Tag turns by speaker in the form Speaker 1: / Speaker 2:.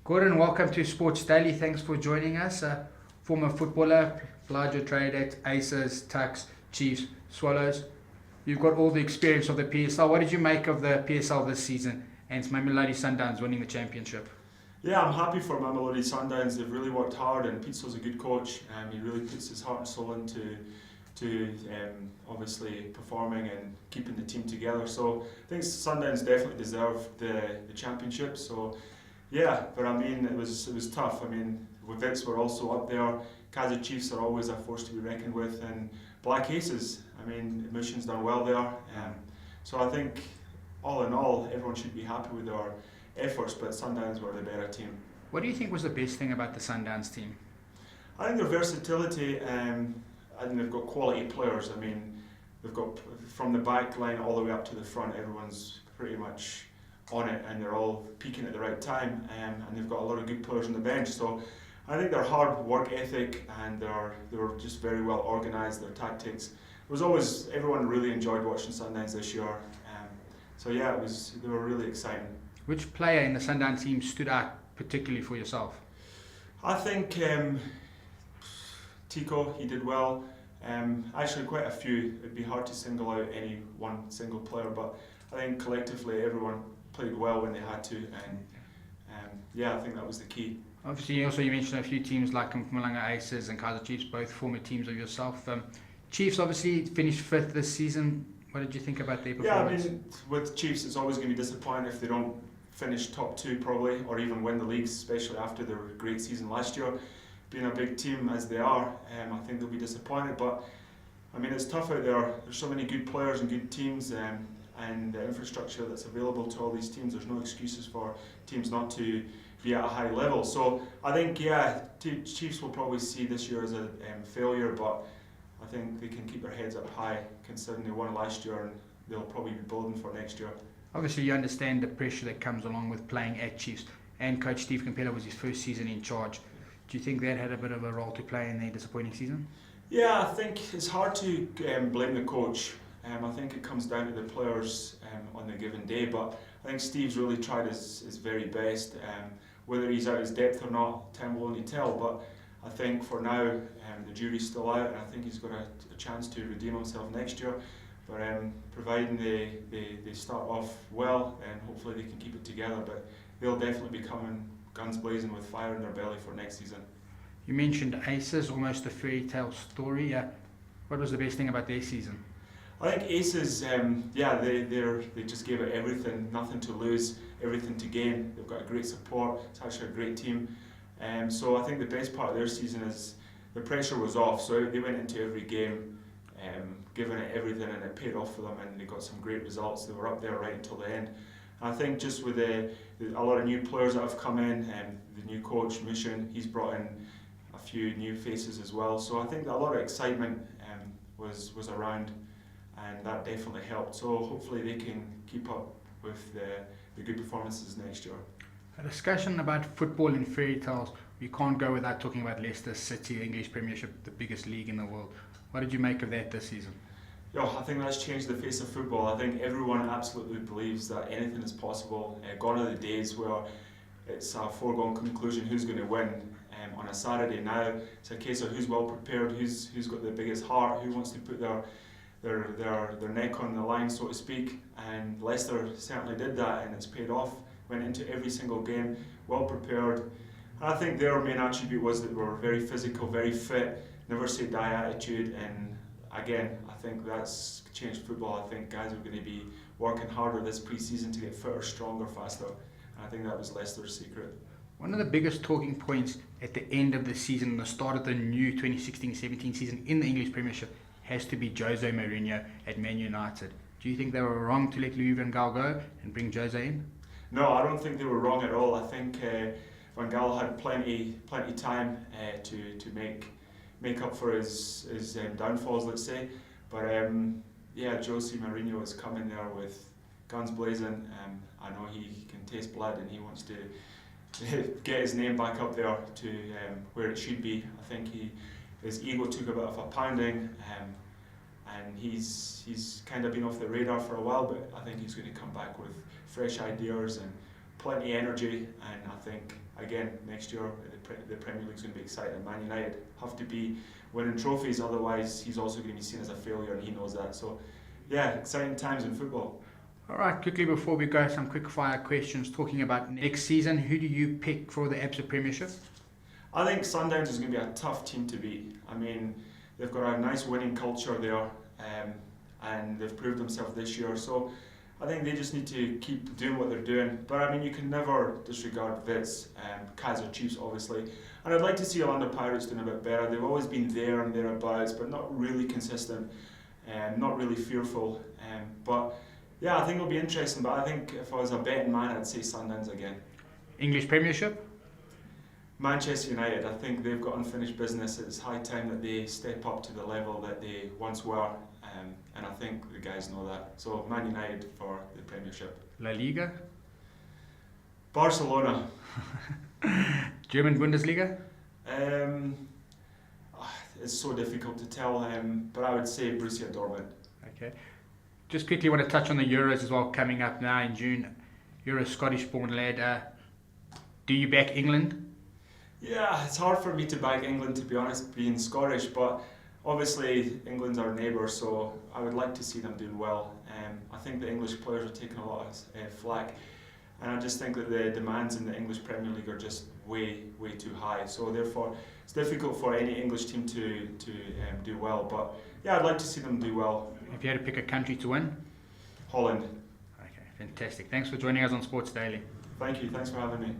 Speaker 1: Gordon, welcome to Sports Daily. Thanks for joining us. Former footballer, applied your trade at Aces, Tucks, Chiefs, Swallows. You've got all the experience of the PSL. What did you make of the PSL this season and Mamelodi Sundowns winning the championship?
Speaker 2: Yeah, I'm happy for Mamelodi Sundowns. They've really worked hard, and Pitso's a good coach. He really puts his heart and soul into obviously performing and keeping the team together. So I think Sundowns definitely deserve the championship. So yeah, but I mean it was tough. I mean, Wits were also up there. Kaizer Chiefs are always a force to be reckoned with, and Black Aces. I mean, Mission's done well there. So I think all in all, everyone should be happy with their efforts, but Sundowns were the better team.
Speaker 1: What do you think was the best thing about the Sundowns team?
Speaker 2: I think their versatility, and they've got quality players. I mean, they've got from the back line all the way up to the front, everyone's pretty much on it, and they're all peaking at the right time, and they've got a lot of good players on the bench. So I think their hard work ethic and they were just very well organised, their tactics. It was always, everyone really enjoyed watching Sundowns this year. So yeah, they were really exciting.
Speaker 1: Which player in the Sundowns team stood out particularly for yourself?
Speaker 2: I think Tico, he did well. Actually, quite a few. It'd be hard to single out any one single player, but I think collectively everyone played well when they had to, and yeah, I think that was the key.
Speaker 1: Obviously, you mentioned a few teams like Mpumalanga Aces and Kaizer Chiefs, both former teams of yourself. Chiefs obviously finished fifth this season. What did you think about their performance?
Speaker 2: Yeah, I mean, with Chiefs, it's always going to be disappointing if they don't finish top two probably, or even win the leagues, especially after their great season last year. Being a big team as they are, I think they'll be disappointed. But I mean, it's tough out there. There's so many good players and good teams, and the infrastructure that's available to all these teams. There's no excuses for teams not to be at a high level. So I think, yeah, Chiefs will probably see this year as a failure, but I think they can keep their heads up high considering they won last year, and they'll probably be building for next year.
Speaker 1: Obviously, you understand the pressure that comes along with playing at Chiefs, and Coach Steve Campbell was his first season in charge. Do you think that had a bit of a role to play in their disappointing season?
Speaker 2: Yeah, I think it's hard to blame the coach. I think it comes down to the players on the given day, but I think Steve's really tried his very best. Whether he's out his depth or not, time will only tell, but I think for now the jury's still out, and I think he's got a chance to redeem himself next year. But providing they start off well, and hopefully they can keep it together, but they'll definitely be coming guns blazing with fire in their belly for next season.
Speaker 1: You mentioned Aces, almost a fairy tale story. What was the best thing about their season?
Speaker 2: I think Aces, they just gave it everything, nothing to lose, everything to gain. They've got a great support. It's actually a great team. So I think the best part of their season is the pressure was off. So they went into every game giving it everything, and it paid off for them, and they got some great results. They were up there right until the end. And I think just with a lot of new players that have come in, and the new coach, Mission, he's brought in a few new faces as well. So I think a lot of excitement was around, and that definitely helped. So hopefully they can keep up with the good performances next year.
Speaker 1: A discussion about football in fairy tales. We can't go without talking about Leicester City, the English Premiership, the biggest league in the world. What did you make of that this season?
Speaker 2: Yeah, I think that's changed the face of football. I think everyone absolutely believes that anything is possible. Gone are the days where it's a foregone conclusion who's going to win on a Saturday. Now it's a case of who's well prepared, who's got the biggest heart, who wants to put their neck on the line, so to speak. And Leicester certainly did that, and it's paid off. Went into every single game well prepared. And I think their main attribute was that they were very physical, very fit, never say die attitude, and again, I think that's changed football. I think guys are going to be working harder this pre-season to get fitter, stronger, faster. And I think that was Leicester's secret.
Speaker 1: One of the biggest talking points at the end of the season and the start of the new 2016-17 season in the English Premiership has to be Jose Mourinho at Man United. Do you think they were wrong to let Louis van Gaal go and bring Jose in?
Speaker 2: No, I don't think they were wrong at all. I think Van Gaal had plenty time to make up for his downfalls, let's say. But Jose Mourinho is coming there with guns blazing. I know he can taste blood, and he wants to get his name back up there to where it should be. I think his ego took a bit of a pounding, and he's kind of been off the radar for a while, but I think he's going to come back with fresh ideas and plenty of energy, and I think again, next year the Premier League's going to be exciting. Man United have to be winning trophies, otherwise he's also going to be seen as a failure, and he knows that. So, yeah, exciting times in football.
Speaker 1: All right, quickly before we go, some quick fire questions talking about next season. Who do you pick for the ABSA Premiership?
Speaker 2: I think Sundowns is going to be a tough team to beat. I mean, they've got a nice winning culture there, and they've proved themselves this year. So I think they just need to keep doing what they're doing. But I mean, you can never disregard Wits, Kaiser Chiefs obviously. And I'd like to see Orlando Pirates doing a bit better. They've always been there and thereabouts, but not really consistent, not really fearful. But yeah, I think it'll be interesting. But I think if I was a betting man, I'd say Sundowns again.
Speaker 1: English Premiership?
Speaker 2: Manchester United, I think they've got unfinished business. It's high time that they step up to the level that they once were, and I think the guys know that. So Man United for the Premiership.
Speaker 1: La Liga?
Speaker 2: Barcelona.
Speaker 1: German Bundesliga?
Speaker 2: It's so difficult to tell, but I would say Borussia Dortmund.
Speaker 1: Okay. Just quickly want to touch on the Euros as well, coming up now in June. You're a Scottish-born lad. Do you back England?
Speaker 2: Yeah, it's hard for me to back England, to be honest, being Scottish, but obviously England's our neighbour, so I would like to see them doing well. I think the English players are taking a lot of flack, and I just think that the demands in the English Premier League are just way too high. So therefore, it's difficult for any English team to do well. But yeah, I'd like to see them do well.
Speaker 1: If you had to pick a country to win?
Speaker 2: Holland.
Speaker 1: Okay, fantastic. Thanks for joining us on Sports Daily.
Speaker 2: Thank you. Thanks for having me.